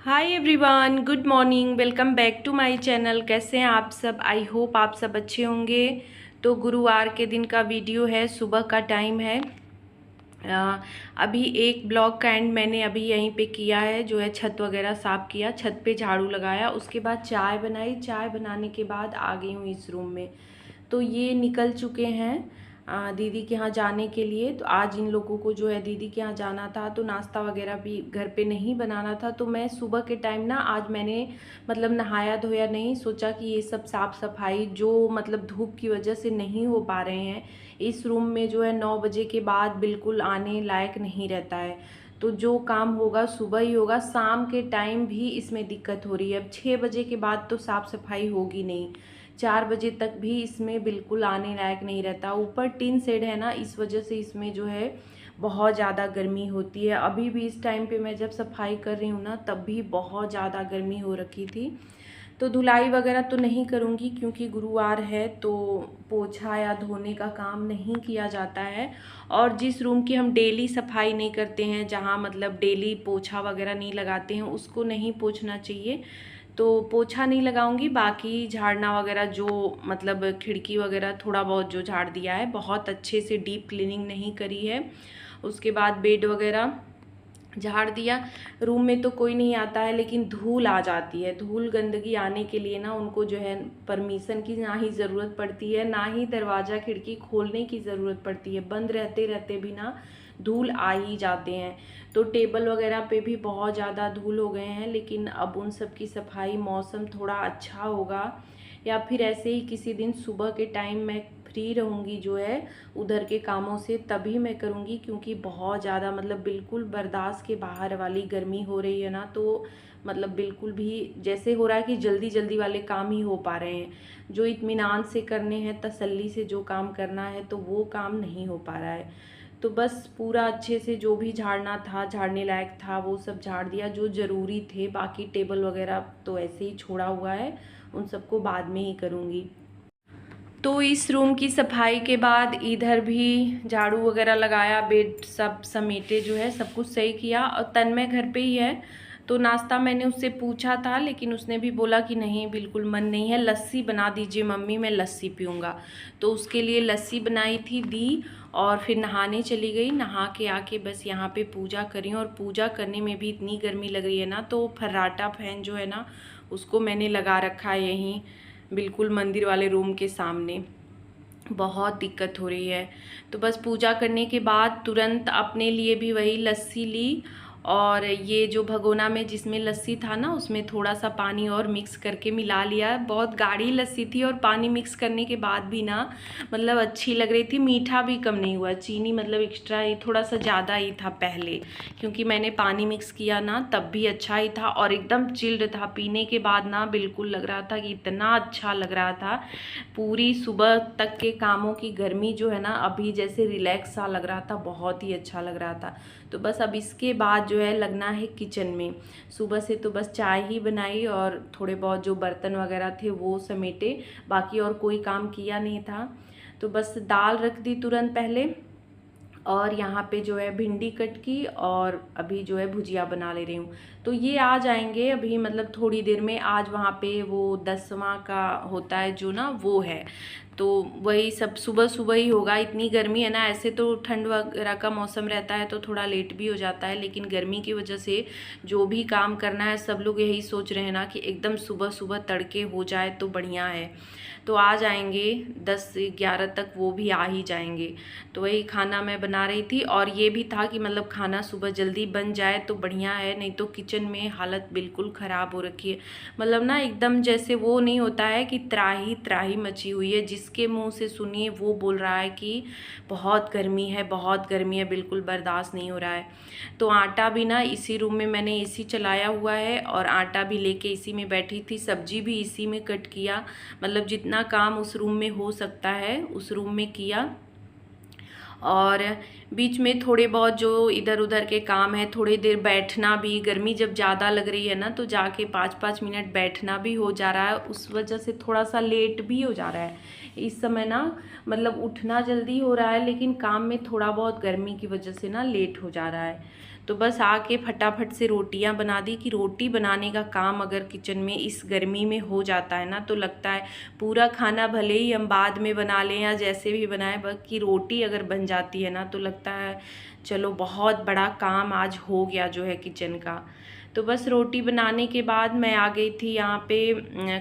Hi everyone, good morning. Welcome back to my channel. कैसे हैं आप सब? आई होप आप सब अच्छे होंगे। तो गुरुवार के दिन का वीडियो है, सुबह का टाइम है। अभी एक ब्लॉग का एंड मैंने अभी यहीं पे किया है, जो है छत वगैरह साफ़ किया, छत पे झाड़ू लगाया, उसके बाद चाय बनाई। चाय बनाने के बाद आ गई हूँ इस रूम में। तो ये निकल चुके हैं दीदी के यहाँ जाने के लिए। तो आज इन लोगों को जो है दीदी के यहाँ जाना था, तो नाश्ता वगैरह भी घर पे नहीं बनाना था। तो मैं सुबह के टाइम ना, आज मैंने मतलब नहाया धोया नहीं, सोचा कि ये सब साफ़ सफाई जो मतलब धूप की वजह से नहीं हो पा रहे हैं इस रूम में, जो है 9 बजे के बाद बिल्कुल आने लायक नहीं रहता है। तो जो काम होगा सुबह ही होगा, शाम के टाइम भी इसमें दिक्कत हो रही है। अब 6 बजे के बाद तो साफ़ सफाई होगी नहीं, 4 बजे तक भी इसमें बिल्कुल आने लायक नहीं रहता। ऊपर टिन शेड है ना, इस वजह से इसमें जो है बहुत ज़्यादा गर्मी होती है। अभी भी इस टाइम पे मैं जब सफाई कर रही हूँ ना, तब भी बहुत ज़्यादा गर्मी हो रखी थी। तो धुलाई वगैरह तो नहीं करूँगी क्योंकि गुरुवार है, तो पोछा या धोने का काम नहीं किया जाता है। और जिस रूम की हम डेली सफाई नहीं करते हैं, जहाँ मतलब डेली पोछा वगैरह नहीं लगाते हैं, उसको नहीं पोछना चाहिए। तो पोछा नहीं लगाऊंगी, बाकी झाड़ना वगैरह जो मतलब खिड़की वगैरह थोड़ा बहुत जो झाड़ दिया है, बहुत अच्छे से डीप क्लीनिंग नहीं करी है। उसके बाद बेड वगैरह झाड़ दिया। रूम में तो कोई नहीं आता है, लेकिन धूल आ जाती है। धूल गंदगी आने के लिए ना उनको जो है परमिशन की ना ही ज़रूरत पड़ती है, ना ही दरवाज़ा खिड़की खोलने की ज़रूरत पड़ती है। बंद रहते रहते भी ना धूल आ ही जाते हैं। तो टेबल वगैरह पे भी बहुत ज़्यादा धूल हो गए हैं, लेकिन अब उन सब की सफाई मौसम थोड़ा अच्छा होगा या फिर ऐसे ही किसी दिन सुबह के टाइम मैं फ्री रहूँगी जो है उधर के कामों से, तभी मैं करूँगी। क्योंकि बहुत ज़्यादा मतलब बिल्कुल बर्दाश्त के बाहर वाली गर्मी हो रही है ना, तो मतलब बिल्कुल भी जैसे हो रहा है कि जल्दी जल्दी वाले काम ही हो पा रहे हैं। जो इत्मीनान से करने हैं, तसल्ली से जो काम करना है, तो वो काम नहीं हो पा रहा है। तो बस पूरा अच्छे से जो भी झाड़ना था, झाड़ने लायक था, वो सब झाड़ दिया जो ज़रूरी थे। बाकी टेबल वगैरह तो ऐसे ही छोड़ा हुआ है, उन सबको बाद में ही करूँगी। तो इस रूम की सफाई के बाद इधर भी झाड़ू वगैरह लगाया, बेड सब समेटे, जो है सब कुछ सही किया। और तन्मय घर पे ही है, तो नाश्ता मैंने उससे पूछा था, लेकिन उसने भी बोला कि नहीं बिल्कुल मन नहीं है, लस्सी बना दीजिए मम्मी, मैं लस्सी पीऊँगा। तो उसके लिए लस्सी बनाई थी, दी, और फिर नहाने चली गई। नहा के आके बस यहाँ पे पूजा करी। और पूजा करने में भी इतनी गर्मी लग रही है ना, तो फर्राटा फैन जो है ना, उसको मैंने लगा रखा है यहीं बिल्कुल मंदिर वाले रूम के सामने। बहुत दिक्कत हो रही है। तो बस पूजा करने के बाद तुरंत अपने लिए भी वही लस्सी ली, और ये जो भगोना में जिसमें लस्सी था ना, उसमें थोड़ा सा पानी और मिक्स करके मिला लिया। बहुत गाढ़ी लस्सी थी, और पानी मिक्स करने के बाद भी ना मतलब अच्छी लग रही थी। मीठा भी कम नहीं हुआ, चीनी मतलब एक्स्ट्रा ही थोड़ा सा ज़्यादा ही था पहले, क्योंकि मैंने पानी मिक्स किया ना, तब भी अच्छा ही था। और एकदम चिल्ड था, पीने के बाद ना बिल्कुल लग रहा था कि इतना अच्छा लग रहा था। पूरी सुबह तक के कामों की गर्मी जो है ना, अभी जैसे रिलैक्स सा लग रहा था, बहुत ही अच्छा लग रहा था। तो बस अब इसके बाद जो है लगना है किचन में। सुबह से तो बस चाय ही बनाई, और थोड़े बहुत जो बर्तन वगैरह थे वो समेटे, बाकी और कोई काम किया नहीं था। तो बस दाल रख दी तुरंत पहले, और यहाँ पे जो है भिंडी कट की, और अभी जो है भुजिया बना ले रही हूँ। तो ये आ जाएंगे अभी मतलब थोड़ी देर में। आज वहाँ पे वो 10वां का होता है जो ना, वो है, तो वही सब सुबह सुबह ही होगा। इतनी गर्मी है ना, ऐसे तो ठंड वगैरह का मौसम रहता है तो थोड़ा लेट भी हो जाता है, लेकिन गर्मी की वजह से जो भी काम करना है, सब लोग यही सोच रहे हैं ना कि एकदम सुबह सुबह तड़के हो जाए तो बढ़िया है। तो आ जाएंगे 10 से 11 तक, वो भी आ ही जाएंगे। तो वही खाना मैं बना रही थी, और ये भी था कि मतलब खाना सुबह जल्दी बन जाए तो बढ़िया है, नहीं तो किचन में हालत बिल्कुल ख़राब हो रखी है। मतलब ना एकदम जैसे वो नहीं होता है कि त्राही त्राही मची हुई है, जिसके मुंह से सुनिए वो बोल रहा है कि बहुत गर्मी है, बहुत गर्मी है, बिल्कुल बर्दाश्त नहीं हो रहा है। तो आटा भी ना इसी रूम में मैंने एसी चलाया हुआ है, और आटा भी लेके इसी में बैठी थी, सब्जी भी इसी में कट किया। मतलब जितना काम उस रूम में हो सकता है उस रूम में किया। और बीच में थोड़े बहुत जो इधर उधर के काम है, थोड़ी देर बैठना भी, गर्मी जब ज़्यादा लग रही है ना, तो जाके 5-5 मिनट बैठना भी हो जा रहा है। उस वजह से थोड़ा सा लेट भी हो जा रहा है इस समय ना। मतलब उठना जल्दी हो रहा है, लेकिन काम में थोड़ा बहुत गर्मी की वजह से ना लेट हो जा रहा है। तो बस आके फटाफट से रोटियां बना दी कि रोटी बनाने का काम अगर किचन में इस गर्मी में हो जाता है ना तो लगता है पूरा खाना भले ही हम बाद में बना लें या जैसे भी बनाएं, बाकी रोटी अगर बन जाती है ना तो लगता है चलो बहुत बड़ा काम आज हो गया जो है किचन का। तो बस रोटी बनाने के बाद मैं आ गई थी यहाँ पे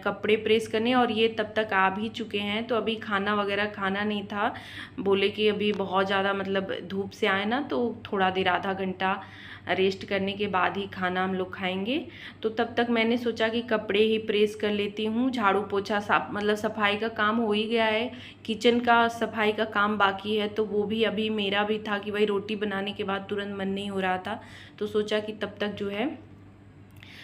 कपड़े प्रेस करने, और ये तब तक आ भी चुके हैं। तो अभी खाना वगैरह खाना नहीं था, बोले कि अभी बहुत ज़्यादा मतलब धूप से आए ना तो थोड़ा देर आधा घंटा रेस्ट करने के बाद ही खाना हम लोग खाएंगे। तो तब तक मैंने सोचा कि कपड़े ही प्रेस कर लेती हूँ। झाड़ू पोछा साफ मतलब सफाई का काम हो ही गया है, किचन का सफाई का काम बाकी है। तो वो भी अभी मेरा भी था कि भाई रोटी बनाने के बाद तुरंत मन नहीं हो रहा था, तो सोचा कि तब तक जो है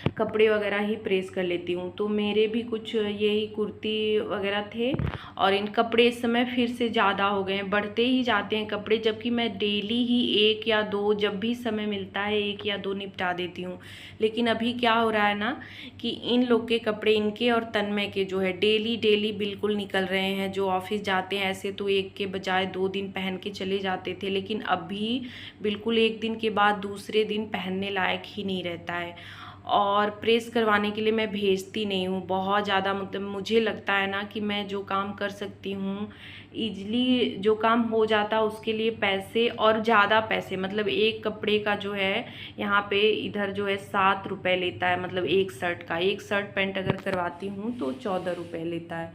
कपड़े वगैरह ही प्रेस कर लेती हूँ। तो मेरे भी कुछ यही कुर्ती वगैरह थे, और इन कपड़े इस समय फिर से ज़्यादा हो गए हैं, बढ़ते ही जाते हैं कपड़े, जबकि मैं डेली ही 1 या 2 जब भी समय मिलता है 1 या 2 निपटा देती हूँ। लेकिन अभी क्या हो रहा है ना कि इन लोग के कपड़े, इनके और तन्मय के जो है डेली बिल्कुल निकल रहे हैं। जो ऑफिस जाते हैं ऐसे तो 1 के बजाय 2 दिन पहन के चले जाते थे, लेकिन अभी बिल्कुल 1 दिन के बाद दूसरे दिन पहनने लायक ही नहीं रहता है। और प्रेस करवाने के लिए मैं भेजती नहीं हूँ बहुत ज़्यादा, मतलब मुझे लगता है ना कि मैं जो काम कर सकती हूँ ईजिली, जो काम हो जाता है उसके लिए पैसे और ज़्यादा पैसे, मतलब एक कपड़े का जो है यहाँ पे इधर जो है 7 रुपये लेता है, मतलब एक शर्ट पैंट अगर करवाती हूँ तो 14 रुपये लेता है।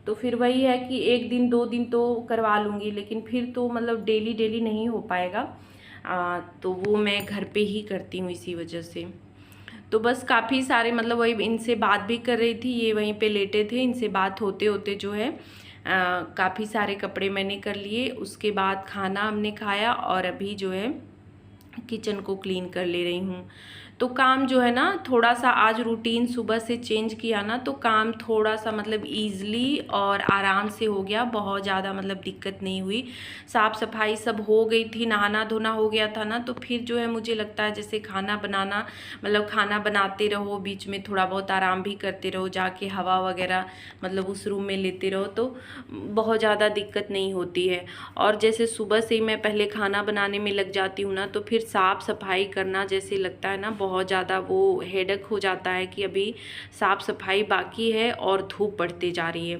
तो फिर वही है कि 1 दिन 2 दिन तो करवा लूँगी, लेकिन फिर तो मतलब डेली नहीं हो पाएगा। तो वो मैं घर पे ही करती हूँ इसी वजह से। तो बस काफ़ी सारे मतलब वही इनसे बात भी कर रही थी, ये वहीं पे लेटे थे, इनसे बात होते होते जो है काफ़ी सारे कपड़े मैंने कर लिए। उसके बाद खाना हमने खाया और अभी जो है किचन को क्लीन कर ले रही हूँ। तो काम जो है ना थोड़ा सा आज रूटीन सुबह से चेंज किया ना, तो काम थोड़ा सा मतलब ईज़िली और आराम से हो गया, बहुत ज़्यादा मतलब दिक्कत नहीं हुई। साफ़ सफाई सब हो गई थी, नहाना धोना हो गया था ना, तो फिर जो है मुझे लगता है जैसे खाना बनाना, मतलब खाना बनाते रहो, बीच में थोड़ा बहुत आराम भी करते रहो, जाके हवा वगैरह मतलब उस रूम में लेते रहो, तो बहुत ज़्यादा दिक्कत नहीं होती है। और जैसे सुबह से ही मैं पहले खाना बनाने में लग जाती हूँ ना, तो फिर साफ़ सफाई करना जैसे लगता है ना बहुत ज़्यादा वो हेडेक हो जाता है कि अभी साफ़ सफाई बाकी है और धूप बढ़ते जा रही है।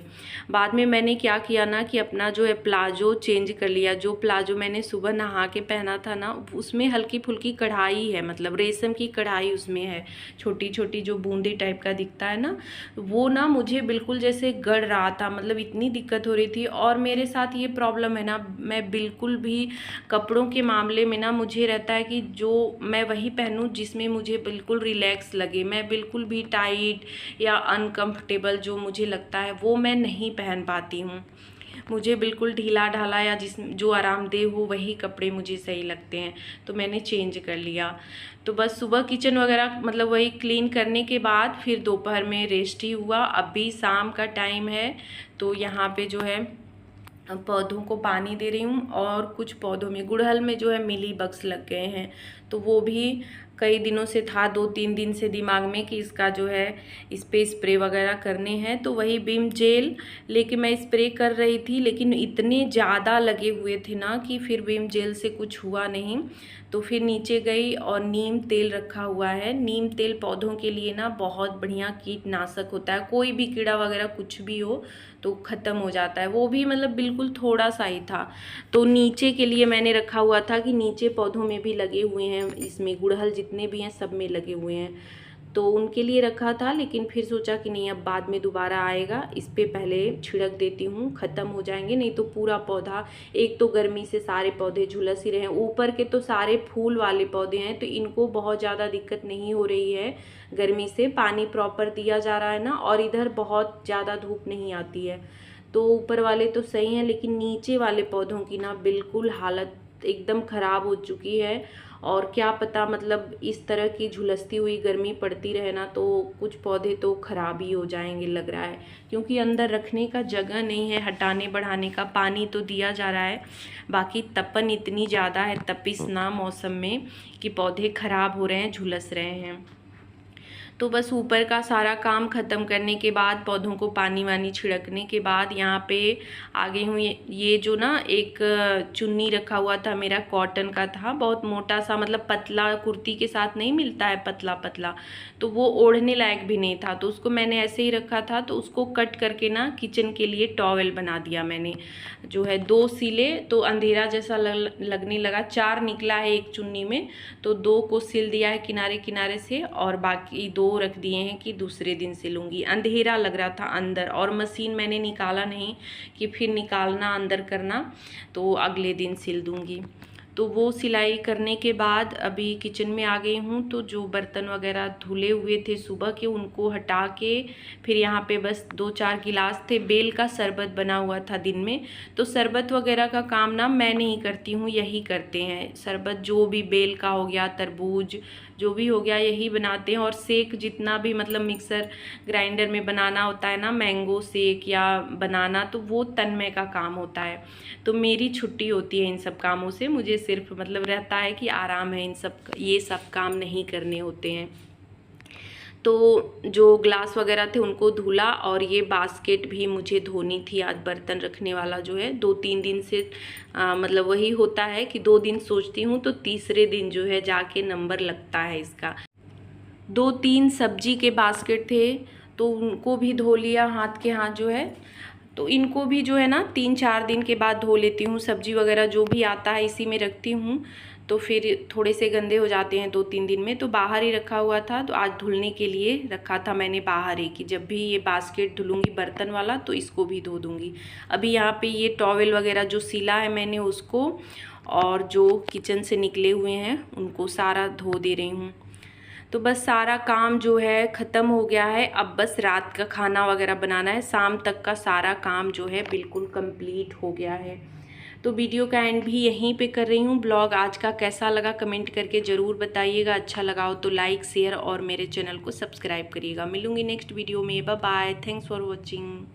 बाद में मैंने क्या किया ना कि अपना जो है प्लाजो चेंज कर लिया। जो प्लाजो मैंने सुबह नहा के पहना था ना, उसमें हल्की फुल्की कढ़ाई है, मतलब रेशम की कढ़ाई उसमें है, छोटी छोटी जो बूंदी टाइप का दिखता है ना, वो ना मुझे बिल्कुल जैसे गड़ रहा था, मतलब इतनी दिक्कत हो रही थी। और मेरे साथ ये प्रॉब्लम है ना, मैं बिल्कुल भी कपड़ों के मामले में ना मुझे रहता है कि जो मैं वही पहनूं जिसमें मुझे बिल्कुल रिलैक्स लगे। मैं बिल्कुल भी टाइट या अनकंफर्टेबल जो मुझे लगता है वो मैं नहीं पहन पाती हूँ। मुझे बिल्कुल ढीला ढाला या जो आरामदेह हो वही कपड़े मुझे सही लगते हैं, तो मैंने चेंज कर लिया। तो बस सुबह किचन वगैरह मतलब वही क्लीन करने के बाद फिर दोपहर में रेस्ट ही हुआ। अभी शाम का टाइम है, तो यहाँ पे जो है पौधों को पानी दे रही हूँ। और कुछ पौधों में गुड़हल में जो है मिली बग्स लग गए हैं, तो वो भी कई दिनों से था, 2-3 दिन से दिमाग में कि इसका जो है इस पे स्प्रे वगैरह करने हैं। तो वही विम जेल लेके मैं स्प्रे कर रही थी, लेकिन इतने ज़्यादा लगे हुए थे ना कि फिर विम जेल से कुछ हुआ नहीं। तो फिर नीचे गई और नीम तेल रखा हुआ है। नीम तेल पौधों के लिए ना बहुत बढ़िया कीटनाशक होता है, कोई भी कीड़ा वगैरह कुछ भी हो तो ख़त्म हो जाता है। वो भी मतलब बिल्कुल थोड़ा सा ही था, तो नीचे के लिए मैंने रखा हुआ था कि नीचे पौधों में भी लगे हुए हैं, इसमें गुड़हल जितने भी हैं सब में लगे हुए हैं, तो उनके लिए रखा था। लेकिन फिर सोचा कि नहीं, अब बाद में दोबारा आएगा, इस पे पहले छिड़क देती हूँ, ख़त्म हो जाएंगे, नहीं तो पूरा पौधा, एक तो गर्मी से सारे पौधे झुलस ही रहे हैं, ऊपर के तो सारे फूल वाले पौधे हैं, तो इनको बहुत ज़्यादा दिक्कत नहीं हो रही है गर्मी से, पानी प्रॉपर दिया जा रहा है ना, और इधर बहुत ज़्यादा धूप नहीं आती है, तो ऊपर वाले तो सही हैं। लेकिन नीचे वाले पौधों की ना बिल्कुल हालत एकदम ख़राब हो चुकी है। और क्या पता मतलब इस तरह की झुलसती हुई गर्मी पड़ती रहे ना, तो कुछ पौधे तो ख़राब ही हो जाएंगे लग रहा है, क्योंकि अंदर रखने का जगह नहीं है, हटाने बढ़ाने का। पानी तो दिया जा रहा है, बाकी तपन इतनी ज़्यादा है, तपिश ना मौसम में, कि पौधे ख़राब हो रहे हैं, झुलस रहे हैं। तो बस ऊपर का सारा काम ख़त्म करने के बाद, पौधों को पानी वानी छिड़कने के बाद यहाँ पे आ गई हूँ। ये जो ना एक चुन्नी रखा हुआ था मेरा, कॉटन का था, बहुत मोटा सा, मतलब पतला, कुर्ती के साथ नहीं मिलता है पतला पतला, तो वो ओढ़ने लायक भी नहीं था, तो उसको मैंने ऐसे ही रखा था। तो उसको कट करके ना किचन के लिए टॉवेल बना दिया मैंने, जो है 2 सिले, तो अंधेरा जैसा लगने लगा। 4 निकला है एक चुन्नी में, तो 2 को सिल दिया है किनारे किनारे से, और बाकी 2 रख दिए हैं कि दूसरे दिन सिलूंगी। अंधेरा लग रहा था अंदर, और मशीन मैंने निकाला नहीं कि फिर निकालना अंदर करना, तो अगले दिन सिल दूंगी। तो वो सिलाई करने के बाद अभी किचन में आ गई हूँ। तो जो बर्तन वगैरह धुले हुए थे सुबह के, उनको हटा के फिर यहाँ पे बस 2-4 गिलास थे, बेल का शरबत बना हुआ था दिन में। तो शरबत वगैरह का काम ना मैं नहीं करती हूँ, यही करते हैं। शरबत जो भी बेल का हो गया, तरबूज जो भी हो गया, यही बनाते हैं। और सेक जितना भी, मतलब मिक्सर ग्राइंडर में बनाना होता है ना, मैंगो सेक या बनाना, तो वो तन्मय का काम होता है। तो मेरी छुट्टी होती है इन सब कामों से, मुझे सिर्फ मतलब रहता है कि आराम है, इन सब ये सब काम नहीं करने होते हैं। तो जो ग्लास वगैरह थे उनको धुला, और ये बास्केट भी मुझे धोनी थी आज, बर्तन रखने वाला जो है 2-3 दिन से मतलब वही होता है कि 2 दिन सोचती हूँ तो तीसरे दिन जो है जाके नंबर लगता है इसका। 2-3 सब्जी के बास्केट थे, तो उनको भी धो लिया हाथ के हाथ जो है। तो इनको भी जो है ना 3-4 दिन के बाद धो लेती हूँ। सब्जी वगैरह जो भी आता है इसी में रखती हूँ, तो फिर थोड़े से गंदे हो जाते हैं 2-3 दिन में। तो बाहर ही रखा हुआ था, तो आज धुलने के लिए रखा था मैंने बाहर ही, कि जब भी ये बास्केट धुलूँगी बर्तन वाला तो इसको भी धो दूँगी। अभी यहाँ पे ये टॉवेल वगैरह जो सिला है मैंने उसको, और जो किचन से निकले हुए हैं उनको सारा धो दे रही हूँ। तो बस सारा काम जो है ख़त्म हो गया है। अब बस रात का खाना वगैरह बनाना है। शाम तक का सारा काम जो है बिल्कुल कंप्लीट हो गया है। तो वीडियो का एंड भी यहीं पे कर रही हूँ। ब्लॉग आज का कैसा लगा कमेंट करके ज़रूर बताइएगा। अच्छा लगा हो तो लाइक, शेयर और मेरे चैनल को सब्सक्राइब करिएगा। मिलूँगी नेक्स्ट वीडियो में। Bye bye, thanks for watching.